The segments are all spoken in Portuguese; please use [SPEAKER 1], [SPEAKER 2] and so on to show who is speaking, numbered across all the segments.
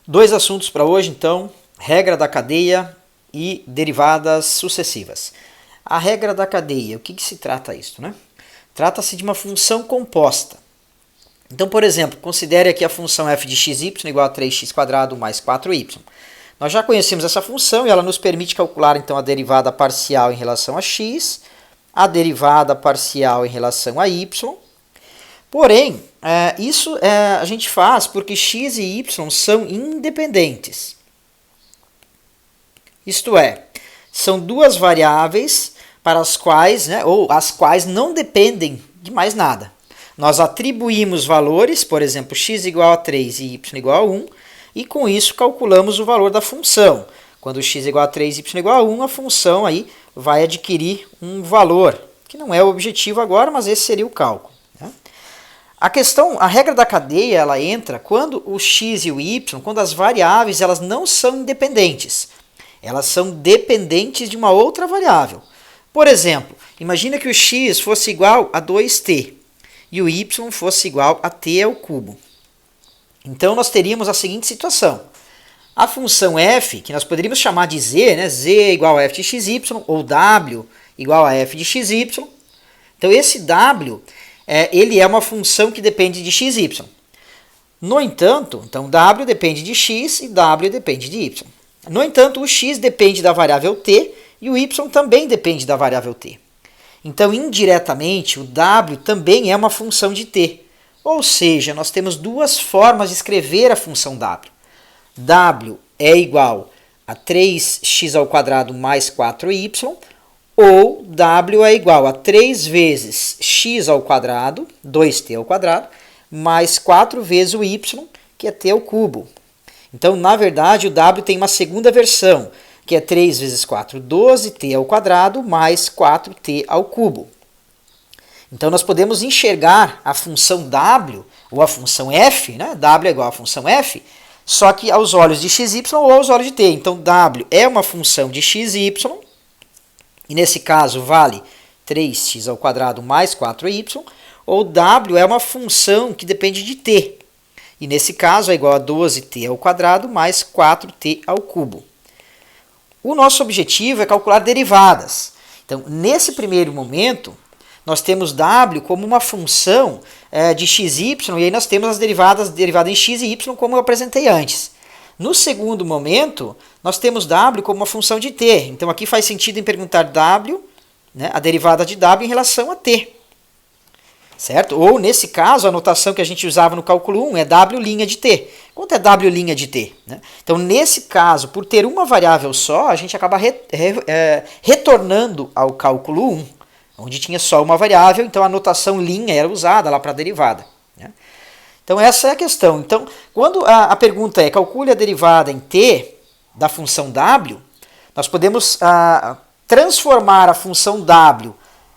[SPEAKER 1] Dois assuntos para hoje, então, regra da cadeia e derivadas sucessivas. A regra da cadeia, o que se trata isso, né? Trata-se de uma função composta. Então, por exemplo, considere aqui a função f de xy igual a 3x² mais 4y. Nós já conhecemos essa função e ela nos permite calcular então a derivada parcial em relação a x, a derivada parcial em relação a y. Porém, isso a gente faz porque x e y são independentes. Isto é, são duas variáveis para as quais, ou as quais não dependem de mais nada. Nós atribuímos valores, por exemplo, x igual a 3 e y igual a 1, e com isso calculamos o valor da função. Quando x igual a 3 e y igual a 1, a função aí vai adquirir um valor, que não é o objetivo agora, mas esse seria o cálculo. A regra da cadeia, ela entra quando o x e o y, quando as variáveis elas não são independentes. Elas são dependentes de uma outra variável. Por exemplo, imagina que o x fosse igual a 2t e o y fosse igual a t ao cubo. Então, nós teríamos a seguinte situação. A função f, que nós poderíamos chamar de z, z igual a f de xy, ou w igual a f de xy. Então, esse w ele é uma função que depende de xy. No entanto, então w depende de x e w depende de y. No entanto, o x depende da variável t e o y também depende da variável t. Então, indiretamente, o w também é uma função de t. Ou seja, nós temos duas formas de escrever a função w. W é igual a 3x² mais 4y, ou w é igual a 3 vezes x², 2t², mais 4 vezes o y, que é t ao cubo. Então, na verdade, o w tem uma segunda versão, que é 3 vezes 4, 12t² mais 4t ao cubo. Então, nós podemos enxergar a função w, ou a função f, w é igual a função f, só que aos olhos de xy ou aos olhos de t. Então, w é uma função de xy, e nesse caso vale 3x² mais 4y, ou w é uma função que depende de t, e nesse caso é igual a 12t² mais 4t ao cubo. O nosso objetivo é calcular derivadas. Então, nesse primeiro momento, nós temos w como uma função de xy, e aí nós temos as derivadas em x e y, como eu apresentei antes. No segundo momento, nós temos w como uma função de t. Então, aqui faz sentido em perguntar w, a derivada de w em relação a t. Certo? Ou, nesse caso, a notação que a gente usava no cálculo 1 é w' de t. Quanto é w' de t? Então, nesse caso, por ter uma variável só, a gente acaba retornando ao cálculo 1, onde tinha só uma variável, então a notação linha era usada lá para a derivada. Então, essa é a questão. Então, quando a pergunta é calcule a derivada em t da função w, nós podemos transformar a função w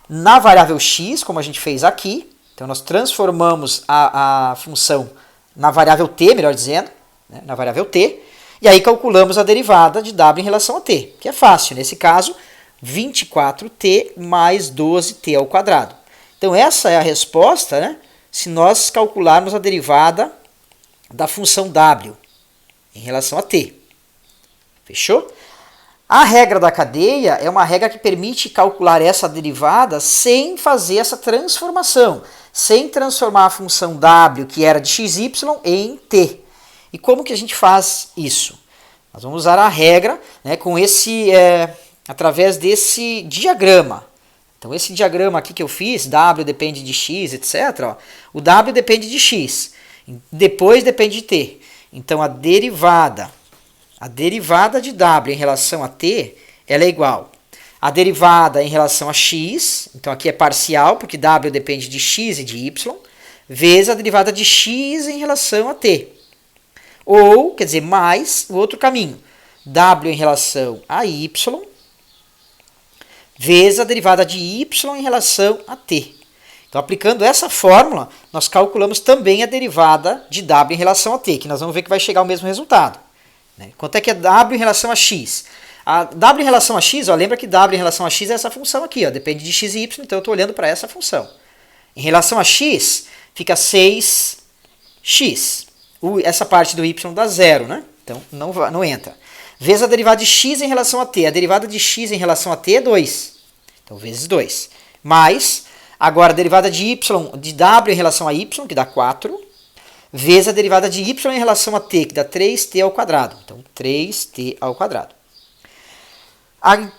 [SPEAKER 1] na variável x, como a gente fez aqui. Então, nós transformamos a função na variável t, melhor dizendo, na variável t, e aí calculamos a derivada de w em relação a t, que é fácil. Nesse caso, 24t mais 12t². Então, essa é a resposta, se nós calcularmos a derivada da função w em relação a t. Fechou? A regra da cadeia é uma regra que permite calcular essa derivada sem fazer essa transformação, sem transformar a função w, que era de xy, em t. E como que a gente faz isso? Nós vamos usar a regra através desse diagrama. Então, esse diagrama aqui que eu fiz, w depende de x, etc., o w depende de x, depois depende de t. Então, a derivada de w em relação a t, ela é igual a derivada em relação a x, então aqui é parcial, porque w depende de x e de y, vezes a derivada de x em relação a t. Ou, quer dizer, mais o outro caminho, w em relação a y, vezes a derivada de y em relação a t. Então, aplicando essa fórmula, nós calculamos também a derivada de w em relação a t, que nós vamos ver que vai chegar ao mesmo resultado. Quanto é que é w em relação a x? A w em relação a x, lembra que w em relação a x é essa função aqui, depende de x e y, então eu estou olhando para essa função. Em relação a x, fica 6x. Essa parte do y dá zero, Então, não entra. Vezes a derivada de x em relação a t. A derivada de x em relação a t é 2. Então, vezes 2. Mais, agora, a derivada de w em relação a y, que dá 4. Vezes a derivada de y em relação a t, que dá 3t ao quadrado. Então, 3t ao quadrado.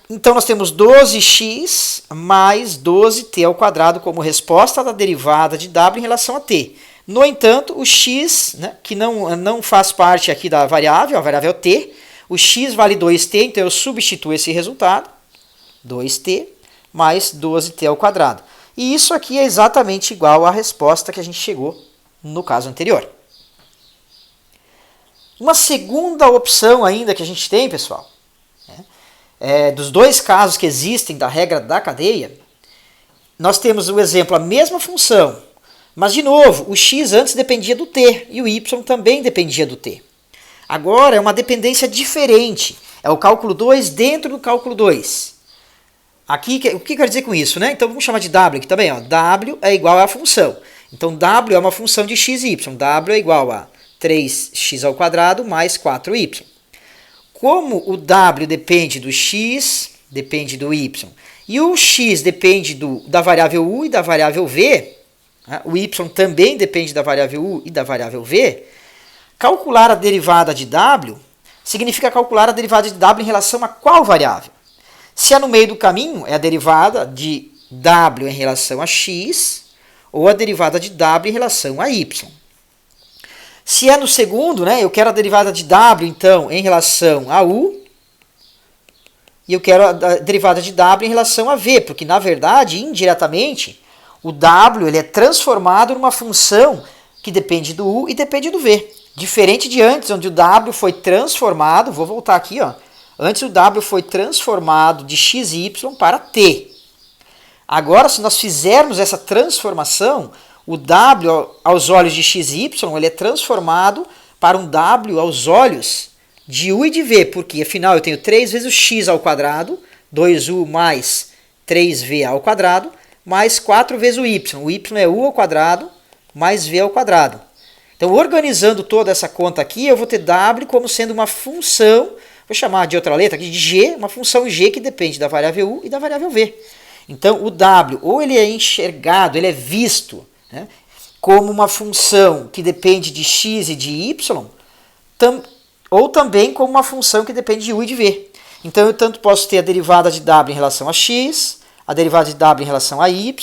[SPEAKER 1] Então, nós temos 12x mais 12t ao quadrado como resposta da derivada de w em relação a t. No entanto, o x, né, que não faz parte aqui da variável, a variável t, o x vale 2t, então eu substituo esse resultado, 2t mais 12t ao quadrado. E isso aqui é exatamente igual à resposta que a gente chegou no caso anterior. Uma segunda opção ainda que a gente tem, pessoal, dos dois casos que existem da regra da cadeia, nós temos o exemplo, a mesma função, mas de novo, o x antes dependia do t e o y também dependia do t. Agora é uma dependência diferente, é o cálculo 2 dentro do cálculo 2. Aqui, o que quer dizer com isso, né? Então vamos chamar de w aqui também, ó. W é igual à função. Então w é uma função de x e y, w é igual a 3x ao quadrado mais 4y. Como o w depende do x, depende do y, e o x depende da variável u e da variável v, né? O y também depende da variável u e da variável v, calcular a derivada de w significa calcular a derivada de w em relação a qual variável? Se é no meio do caminho, é a derivada de w em relação a x ou a derivada de w em relação a y. Se é no segundo, né, eu quero a derivada de w, então, em relação a u, e eu quero a derivada de w em relação a v, porque, na verdade, indiretamente, o w ele é transformado numa função que depende do u e depende do v. Diferente de antes, onde o w foi transformado, vou voltar aqui, ó. Antes o w foi transformado de x e y para t. Agora, se nós fizermos essa transformação, o w aos olhos de x e y ele é transformado para um w aos olhos de u e de v, porque afinal eu tenho 3 vezes o x ao quadrado, 2u mais 3v ao quadrado, mais 4 vezes o y. O y é u ao quadrado mais v ao quadrado. Então, organizando toda essa conta aqui, eu vou ter w como sendo uma função, vou chamar de outra letra aqui, de g, uma função g que depende da variável u e da variável v. Então, o w, ou ele é enxergado, ele é visto, né, como uma função que depende de x e de y, ou também como uma função que depende de u e de v. Então, eu tanto posso ter a derivada de w em relação a x, a derivada de w em relação a y,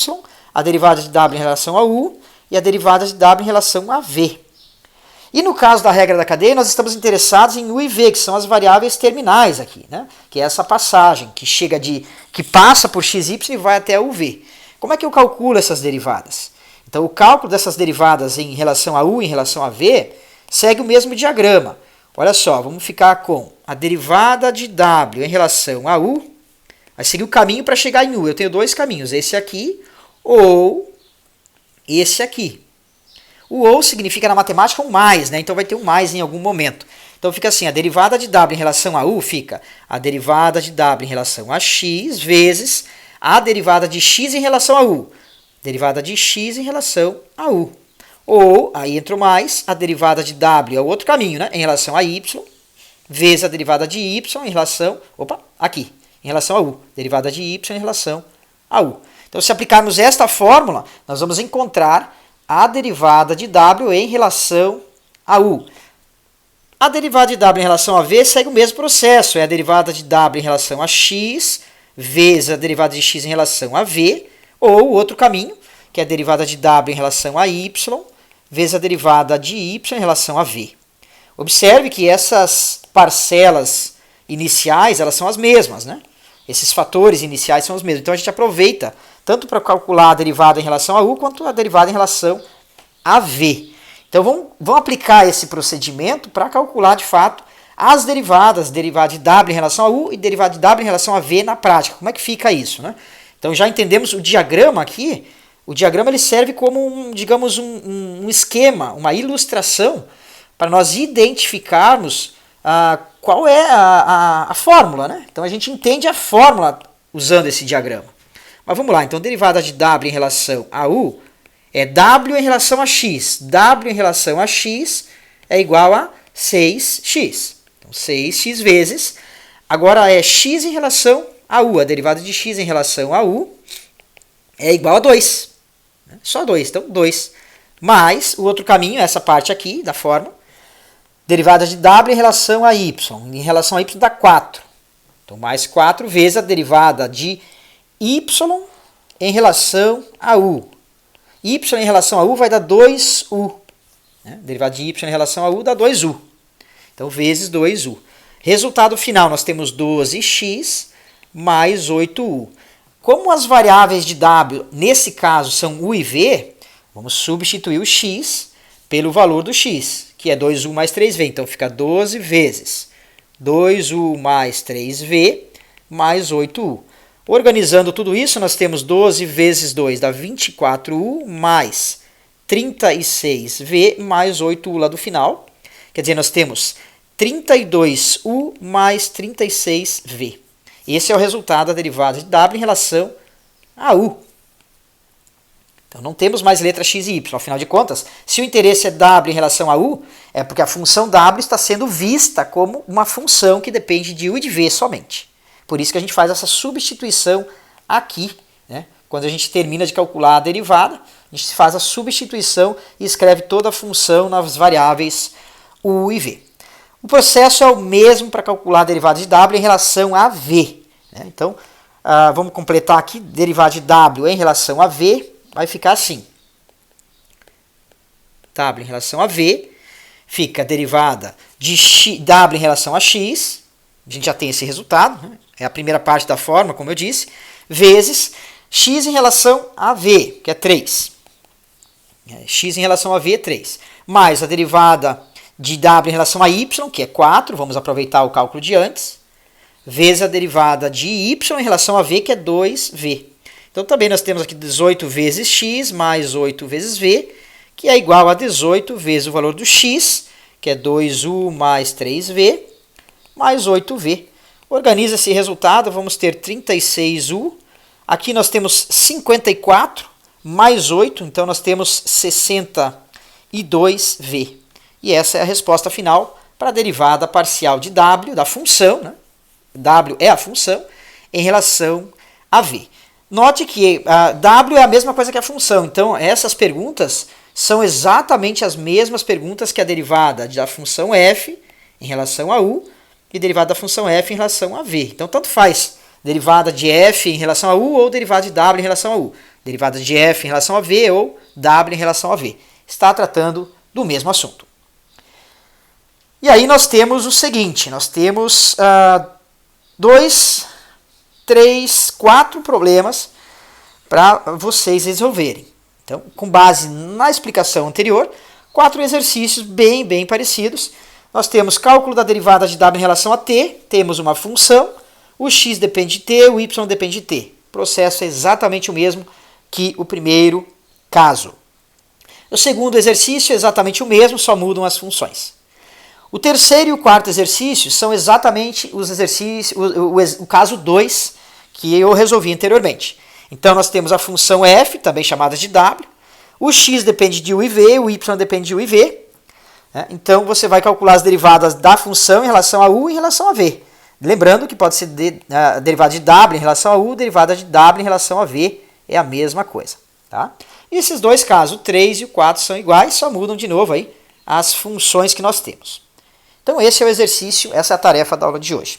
[SPEAKER 1] a derivada de w em relação a u e a derivada de w em relação a v. E no caso da regra da cadeia, nós estamos interessados em u e v, que são as variáveis terminais aqui, né? Que é essa passagem que passa por x, y e vai até uv. Como é que eu calculo essas derivadas? Então, o cálculo dessas derivadas em relação a u e em relação a v segue o mesmo diagrama. Olha só, vamos ficar com a derivada de w em relação a u, vai seguir o caminho para chegar em u. Eu tenho dois caminhos, esse aqui ou esse aqui. O ou significa na matemática um mais, né? Então vai ter um mais em algum momento. Então fica assim, a derivada de w em relação a u fica a derivada de w em relação a x vezes a derivada de x em relação a u. Derivada de x em relação a u. Ou, aí entra o mais, a derivada de w é o outro caminho, né? Em relação a y, vezes a derivada de y em relação, em relação a u. Derivada de y em relação a u. Então se aplicarmos esta fórmula, nós vamos encontrar a derivada de w em relação a u. A derivada de w em relação a v segue o mesmo processo. É a derivada de w em relação a x vezes a derivada de x em relação a v, ou o outro caminho, que é a derivada de w em relação a y vezes a derivada de y em relação a v. Observe que essas parcelas iniciais elas são as mesmas, né? Esses fatores iniciais são os mesmos. Então a gente aproveita tanto para calcular a derivada em relação a u, quanto a derivada em relação a v. Então vamos aplicar esse procedimento para calcular de fato as derivadas, derivada de w em relação a u e derivada de w em relação a v na prática. Como é que fica isso, né? Então já entendemos o diagrama aqui. O diagrama ele serve como um esquema, uma ilustração para nós identificarmos qual é a fórmula, né? Então a gente entende a fórmula usando esse diagrama. Mas vamos lá, então derivada de w em relação a u é w em relação a x. W em relação a x é igual a 6x. 6x vezes. Agora é x em relação a u. A derivada de x em relação a u é igual a 2. Só 2. Então, 2. Mais o outro caminho, essa parte aqui da fórmula. Derivada de w em relação a y. Em relação a y dá 4. Então, mais 4 vezes a derivada de y em relação a u. Y em relação a u vai dar 2u. Derivada de y em relação a u dá 2u. Então, vezes 2u. Resultado final, nós temos 12x mais 8u. Como as variáveis de w, nesse caso, são u e v, vamos substituir o x pelo valor do x, que é 2u mais 3v. Então, fica 12 vezes 2u mais 3v mais 8u. Organizando tudo isso, nós temos 12 vezes 2 dá 24u mais 36v mais 8u lá do final. Quer dizer, nós temos 32u mais 36v. Esse é o resultado da derivada de w em relação a u. Então, não temos mais letra x e y. Afinal de contas, se o interesse é w em relação a u, é porque a função w está sendo vista como uma função que depende de u e de v somente. Por isso que a gente faz essa substituição aqui. Quando a gente termina de calcular a derivada, a gente faz a substituição e escreve toda a função nas variáveis u e v. O processo é o mesmo para calcular a derivada de w em relação a v. Então, vamos completar aqui. Derivada de w em relação a v vai ficar assim. W em relação a v fica a derivada de w em relação a x. A gente já tem esse resultado. É a primeira parte da fórmula, como eu disse. Vezes x em relação a v, que é 3. X em relação a v é 3. Mais a derivada de w em relação a y, que é 4, vamos aproveitar o cálculo de antes, vezes a derivada de y em relação a v, que é 2v. Então, também nós temos aqui 18 vezes x mais 8 vezes v, que é igual a 18 vezes o valor do x, que é 2u mais 3v, mais 8v. Organiza esse resultado, vamos ter 36u. Aqui nós temos 54 mais 8, então nós temos 62v. E essa é a resposta final para a derivada parcial de w, da função, w é a função, em relação a v. Note que w é a mesma coisa que a função, então essas perguntas são exatamente as mesmas perguntas que a derivada da função f em relação a u e derivada da função f em relação a v. Então, tanto faz derivada de f em relação a u ou derivada de w em relação a u. Derivada de f em relação a v ou w em relação a v. Está tratando do mesmo assunto. E aí nós temos o seguinte, nós temos 2, 3, 4 problemas para vocês resolverem. Então, com base na explicação anterior, 4 exercícios bem parecidos. Nós temos cálculo da derivada de w em relação a t, temos uma função, o x depende de t, o y depende de t. O processo é exatamente o mesmo que o primeiro caso. O segundo exercício é exatamente o mesmo, só mudam as funções. O terceiro e o quarto exercício são exatamente os exercícios, o caso 2 que eu resolvi anteriormente. Então, nós temos a função f, também chamada de w, o x depende de u e v, o y depende de u e v. Então, você vai calcular as derivadas da função em relação a u e em relação a v. Lembrando que pode ser a derivada de w em relação a u, derivada de w em relação a v, é a mesma coisa. Tá? E esses dois casos, o 3 e o 4, são iguais, só mudam de novo aí as funções que nós temos. Então, esse é o exercício, essa é a tarefa da aula de hoje.